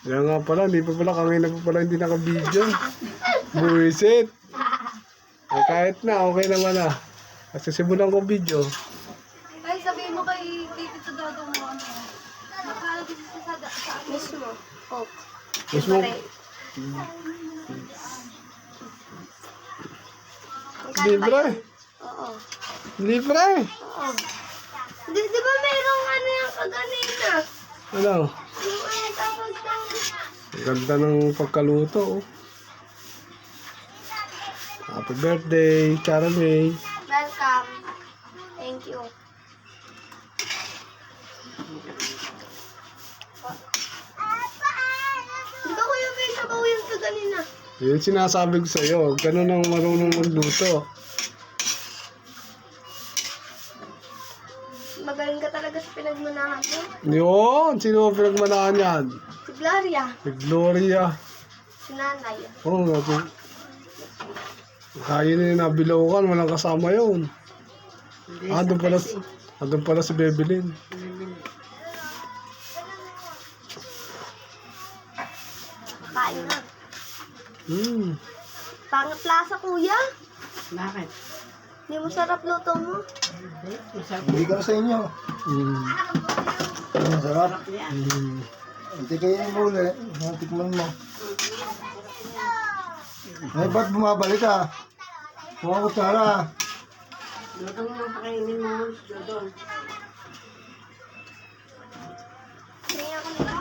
Kaya nga pala, hindi pa pala, kanina pa pala hindi naka-video. Buwisit. Eh, kahit na, okay naman na. Kasi simulan ko video. Ay, sabihin mo kay Tito Dodo mo ano. Nakalagay sa mismo. Coke. Mismo. Libre. Oo. Libre. Oo. Di ba merong ano yung kaganina? Ano? Yung ano tawag daw? Ang ganda ng pagkaluto. Oh. Happy birthday, Chara May. Welcome. Thank you. Di ba Kuya Ben, sabaw yung kaganina? Yun sinasabi ko sa'yo. Ganun ang marunong magluto. Magaling ka talaga sa pinagmanahan mo. Yun! Sino ang pinagmanahan yan? Si Gloria. Si Gloria. Si Nanay. Oo, oh, kaya na yung nabilaukan, walang kasama yun. Doon pala si Bebelin. Kain na. Pangit lasa, Kuya. Bakit? Hindi mo sarap luto mo. Hindi ka sa inyo. Masarap. Hindi kayo yung muli. Tikman mo. Ay, ba't bumabalik ka? Mga kutsara. Lutong mo pakainin mo, Dodong. Tingnan ako nila.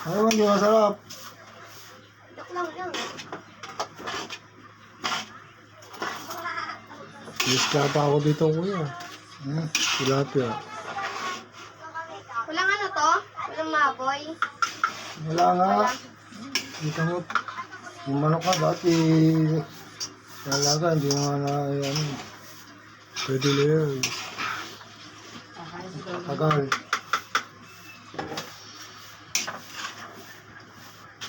Ano man, di masarap. Dak lang yan. Miss ka pa ako dito, kuya. Tilapia. Walang ano to? Walang maboy? Wala nga. Dito mo. Yung manok ka dati. Talaga, hindi nga na yan. Pwede na yan. Tagal.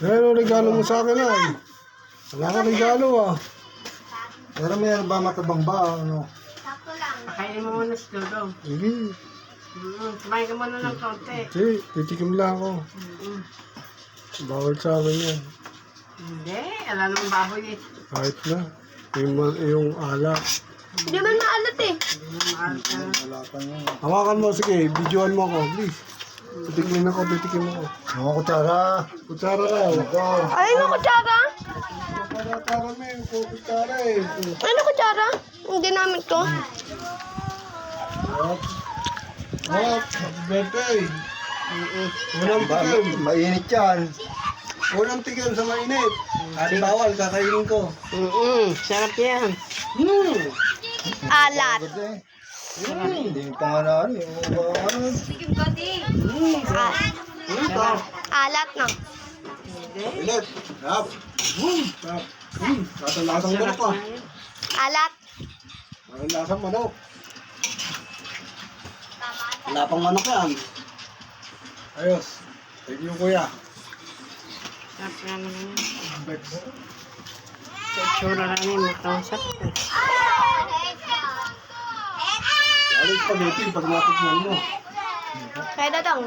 Ano regalo mo sa akin ay? Wala ka regalo ah. Pero may ba matabang ba? Ano? Sakto lang. Pakainin mo muna si Dodong. Hindi. Kumain ka muna ng kaunti. Hindi, titikim lang ako. Bawal sa akin yan. Hindi, alam naman baboy eh. Kahit na. Yung alak. Hindi man maalat eh. Wala pa niya. Hawakan mo, sige. Videoan mo ako, please. Titikim ako. Mga kutsara. Kutsara ka. Ay, ano kutsara? Kutsara mo yung kutsara eh. Ano kutsara? Yung ginamit ko. Happy birthday. Unang tikim. Mainit yan. Unang tikim sa mainit. At bawal, kakainin ko. Sarap yan. Alat. Hindi pa nga na ano. Sige ko di. Alat na. Mainit. Sarap. Sarap. Lasang manok ka. Alat. Lasang manok. Wala pang manok yan. Ayos. Thank you, kuya. Sarap naman yan. Sa itsura lang yung makausap ko. Ano yung spaghetti pag natikman mo? Kaya dadang.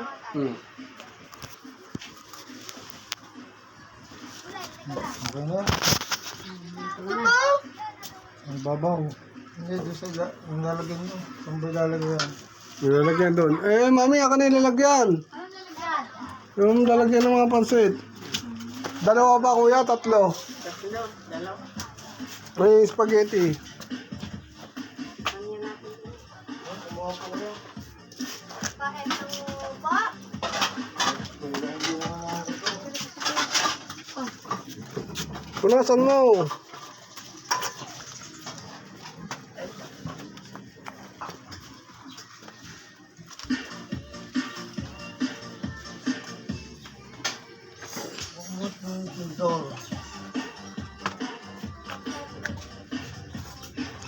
Okay na. Ito? Ang babaw. Hindi, doon sa yung lalagyan mo. Saan ba lalagyan yan? Nilalagyan doon. Eh, mami, ako na ilalagyan. Yung lalagyan ng mga pansit. Dalawa ba, kuya? Tatlo. Tatlo, dalawa. May spaghetti. Bakit ang ba? Punasan mo.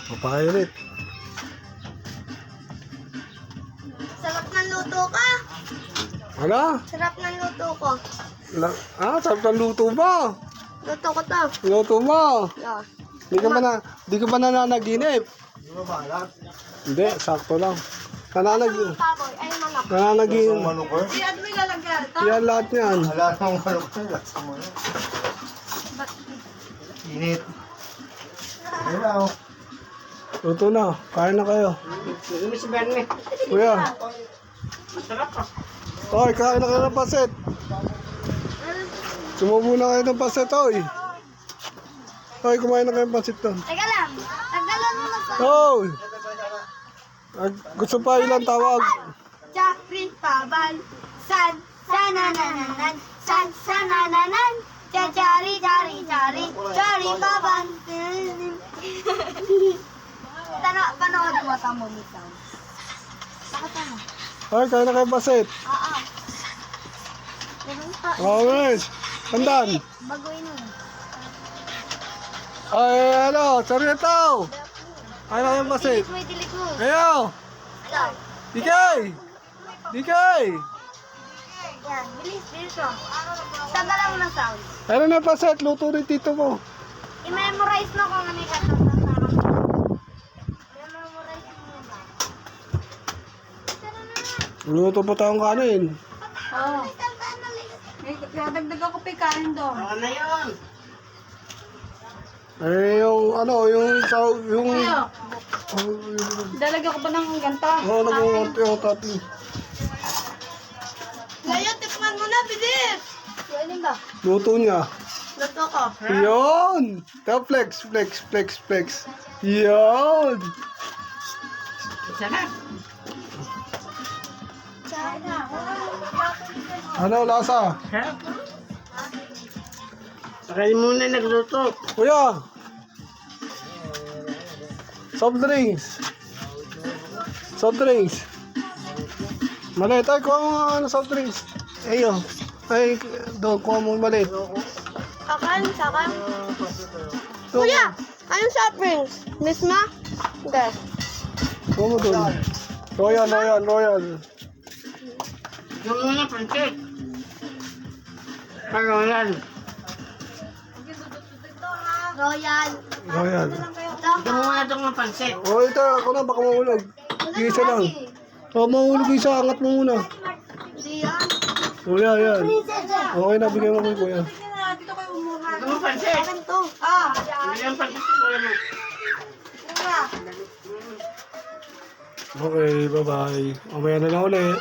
Papakainit. Sarap ng luto ka. Ano? Sarap ng luto ko. Sarap ng luto ba? Luto ko to. Luto mo. Yeah. Di ka ba nananaginip? Di ba balat? Hindi, sakto lang. Baboy, ay manok. Nananagin. Manok ko. Di, ano may lalagyan? Yan lahat yan. Wala nang manok ko. Lasa mo na. Init. Ayun na oh. Luto na. Kain na kayo. Nagami si Bernie. Kuya. Masarap ah. Oy, kain na kayo ng paset. Sumubo na kayo ng paset, oy. Oy, kumain na kayo ng paset doon. Teka lang. Tagalan mo na sa... Oy! Gusto pa ilang tawag? Jeffrey Pabal. San, sananananan. San, sanananan. Chari, chari, chari. Chari Pabal. Panood mo sa monitor. Bakit ano? Oy, kain na kayo ng paset. Oo. Oh, miss. Tandaan. Baguhin mo. Ay, ano, sarito. Kain na kayo ng paset. May delete mo. Ayo! Hello. Dikay! Dikay! Yan, bilis, bilis mo. Tagalan mo ng sound. Ano na paset? Luto rin tito mo. I-memorize mo kung ano yung katatataran. I-memorize mo ba? Luto pa tayong kanin. Oo. Dagdag ako pa kain doon. Ano na yun? Eh, yung ano, yung Dalaga ko ba ng ganta? ano, nag-unti-unti. Ngayon, tikman mo na, bilis! Yan ba? Luto niya. Luto ko. Yun! Flex, flex, flex, flex. Yun! Sarap. Ano, lasa? Sarap. Kain muna nagluto. Kuya! Soft drinks. Soft drinks. Malit. Ay, kuha mo nga ano, soft drinks. Ayo. Ay, doon, kuha mo malit. Kakan, kakan. Doon. Kuya, anong soft drinks? Misma? Hindi. Kuha mo doon. Royal, royal, royal. Yung muna pancit. Ano yan? Royal. Royal. Yung muna itong ng pancit. Oh, ito, ako na, baka mahulog. Isa lang. Oh, mahulog isa, angat mo muna. Hindi yan. Kuya, yan. Okay na, bigyan mo ko kuya. Dito kayo umuha. Ito mo pancit. Ito. Ah. Hindi yung pancit ko naman. Okay, bye-bye. Mamaya na lang ulit.